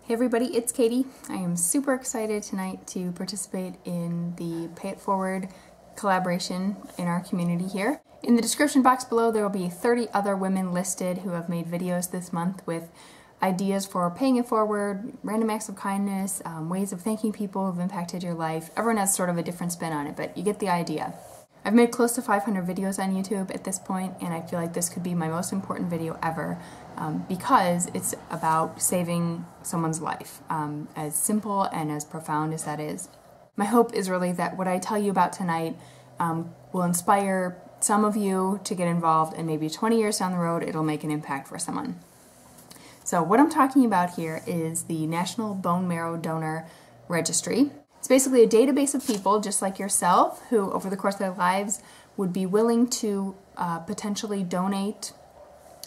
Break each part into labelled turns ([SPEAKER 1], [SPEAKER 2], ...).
[SPEAKER 1] Hey everybody, it's Katie. I am super excited tonight to participate in the Pay It Forward collaboration in our community here. In the description box below there will be 30 other women listed who have made videos this month with ideas for paying it forward, random acts of kindness, ways of thanking people who've impacted your life. Everyone has sort of a different spin on it, but you get the idea. I've made close to 500 videos on YouTube at this point, and I feel like this could be my most important video ever because it's about saving someone's life, as simple and as profound as that is. My hope is really that what I tell you about tonight will inspire some of you to get involved, and maybe 20 years down the road it'll make an impact for someone. So what I'm talking about here is the National Bone Marrow Donor Registry. It's basically a database of people just like yourself who over the course of their lives would be willing to potentially donate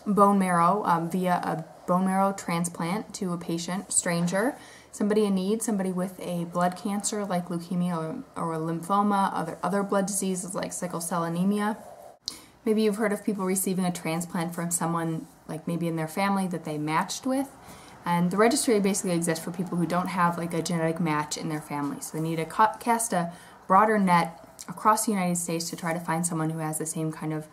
[SPEAKER 1] bone marrow via a bone marrow transplant to a patient, stranger, somebody in need, somebody with a blood cancer like leukemia or a lymphoma, other blood diseases like sickle cell anemia. Maybe you've heard of people receiving a transplant from someone like maybe in their family that they matched with. And the registry basically exists for people who don't have like a genetic match in their family. So they need to cast a broader net across the United States to try to find someone who has the same kind of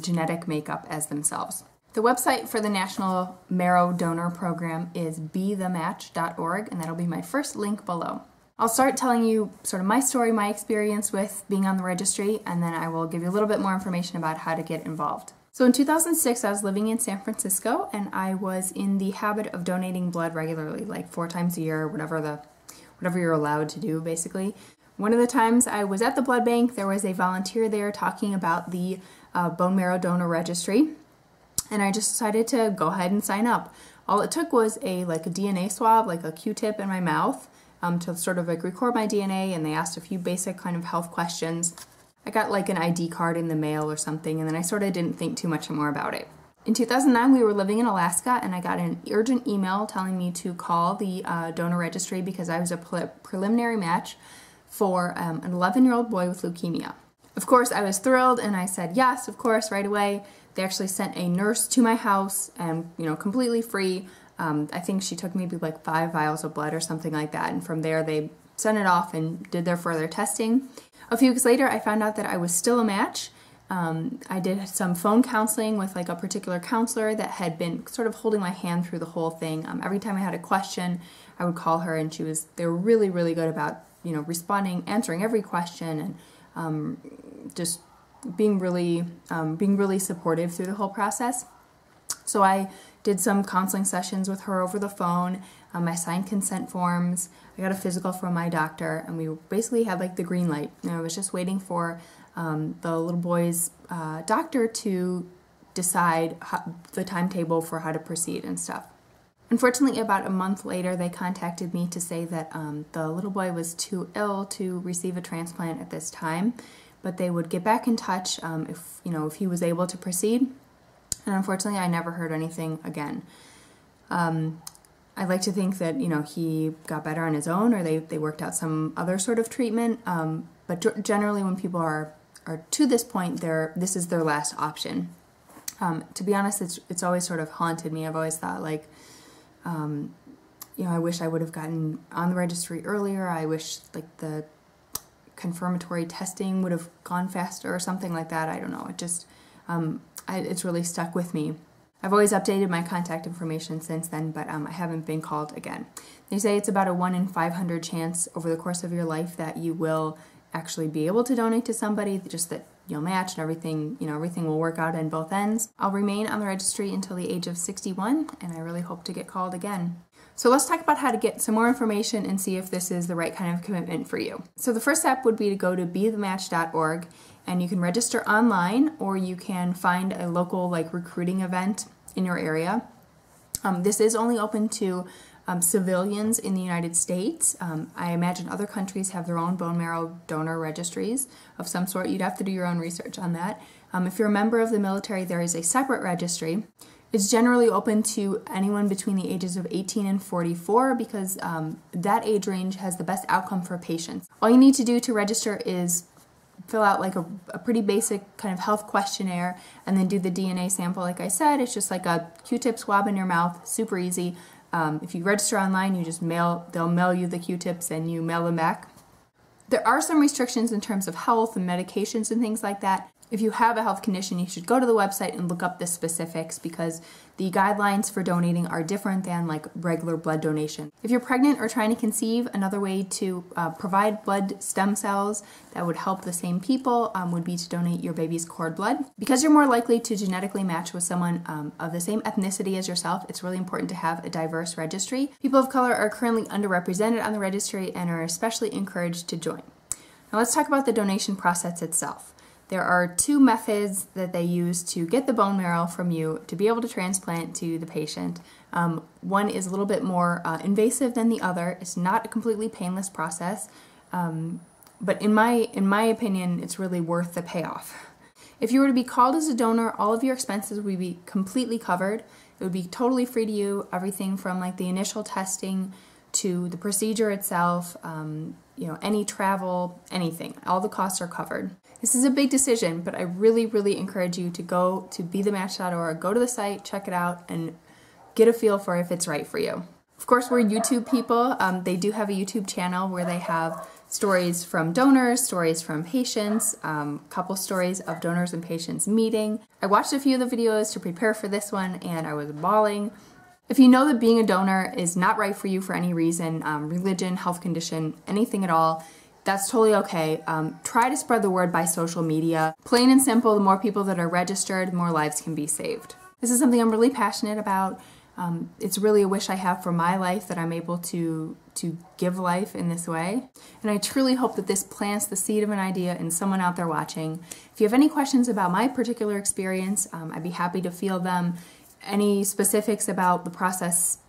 [SPEAKER 1] genetic makeup as themselves. The website for the National Marrow Donor Program is bethematch.org, and that'll be my first link below. I'll start telling you sort of my story, my experience with being on the registry, and then I will give you a little bit more information about how to get involved. So in 2006, I was living in San Francisco, and I was in the habit of donating blood regularly, like 4 times a year, whatever you're allowed to do, basically. One of the times I was at the blood bank, there was a volunteer there talking about the bone marrow donor registry, and I just decided to go ahead and sign up. All it took was a DNA swab, like a Q-tip in my mouth, to sort of like record my DNA, and they asked a few basic kind of health questions. I got like an ID card in the mail or something, and then I sort of didn't think too much more about it. In 2009, we were living in Alaska, and I got an urgent email telling me to call the donor registry because I was a preliminary match for an 11-year-old boy with leukemia. Of course, I was thrilled, and I said yes, of course, right away. They actually sent a nurse to my house, and completely free. I think she took maybe like 5 vials of blood or something like that, and from there they sent it off and did their further testing. A few weeks later, I found out that I was still a match. I did some phone counseling with like a particular counselor that had been sort of holding my hand through the whole thing. Every time I had a question, I would call her, and they were really, really good about responding, answering every question, and just being really supportive through the whole process. So I did some counseling sessions with her over the phone. I signed consent forms. I got a physical from my doctor, and we basically had like the green light. I was just waiting for the little boy's doctor to decide the timetable for how to proceed and stuff. Unfortunately, about a month later, they contacted me to say that the little boy was too ill to receive a transplant at this time, but they would get back in touch if he was able to proceed. And unfortunately, I never heard anything again. I'd like to think that he got better on his own, or they worked out some other sort of treatment. But generally, when people are to this point, this is their last option. To be honest, it's always sort of haunted me. I've always thought like, I wish I would have gotten on the registry earlier. I wish like the confirmatory testing would have gone faster or something like that. I don't know. It just it's really stuck with me. I've always updated my contact information since then, but I haven't been called again. They say it's about a 1 in 500 chance over the course of your life that you will actually be able to donate to somebody, just that you'll match and everything will work out on both ends. I'll remain on the registry until the age of 61, and I really hope to get called again. So let's talk about how to get some more information and see if this is the right kind of commitment for you. So the first step would be to go to bethematch.org, and you can register online, or you can find a local recruiting event in your area. This is only open to civilians in the United States. I imagine other countries have their own bone marrow donor registries of some sort. You'd have to do your own research on that. If you're a member of the military, there is a separate registry. It's generally open to anyone between the ages of 18 and 44 because that age range has the best outcome for patients. All you need to do to register is fill out like a pretty basic kind of health questionnaire and then do the DNA sample. Like I said, it's just like a Q-tip swab in your mouth, super easy. If you register online, you just they'll mail you the Q-tips and you mail them back. There are some restrictions in terms of health and medications and things like that. If you have a health condition, you should go to the website and look up the specifics because the guidelines for donating are different than like regular blood donation. If you're pregnant or trying to conceive, another way to provide blood stem cells that would help the same people would be to donate your baby's cord blood. Because you're more likely to genetically match with someone of the same ethnicity as yourself, it's really important to have a diverse registry. People of color are currently underrepresented on the registry and are especially encouraged to join. Now let's talk about the donation process itself. There are two methods that they use to get the bone marrow from you to be able to transplant to the patient. One is a little bit more invasive than the other. It's not a completely painless process, but in my opinion, it's really worth the payoff. If you were to be called as a donor, all of your expenses would be completely covered. It would be totally free to you, everything from like the initial testing to the procedure itself, any travel, anything. All the costs are covered. This is a big decision, but I really, really encourage you to go to bethematch.org, go to the site, check it out, and get a feel for if it's right for you. Of course, we're YouTube people. They do have a YouTube channel where they have stories from donors, stories from patients, couple stories of donors and patients meeting. I watched a few of the videos to prepare for this one, and I was bawling. If you know that being a donor is not right for you for any reason, religion, health condition, anything at all, that's totally okay. Try to spread the word by social media. Plain and simple, the more people that are registered, the more lives can be saved. This is something I'm really passionate about. It's really a wish I have for my life that I'm able to give life in this way. And I truly hope that this plants the seed of an idea in someone out there watching. If you have any questions about my particular experience, I'd be happy to field them. Any specifics about the process,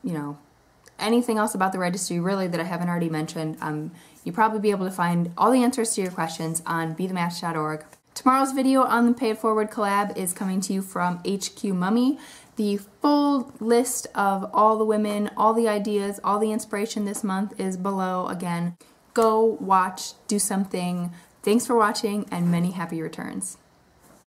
[SPEAKER 1] anything else about the registry really that I haven't already mentioned, you'll probably be able to find all the answers to your questions on bethematch.org. Tomorrow's video on the Pay It Forward collab is coming to you from HQ Mummy. The full list of all the women, all the ideas, all the inspiration this month is below. Again, go watch, do something. Thanks for watching, and many happy returns.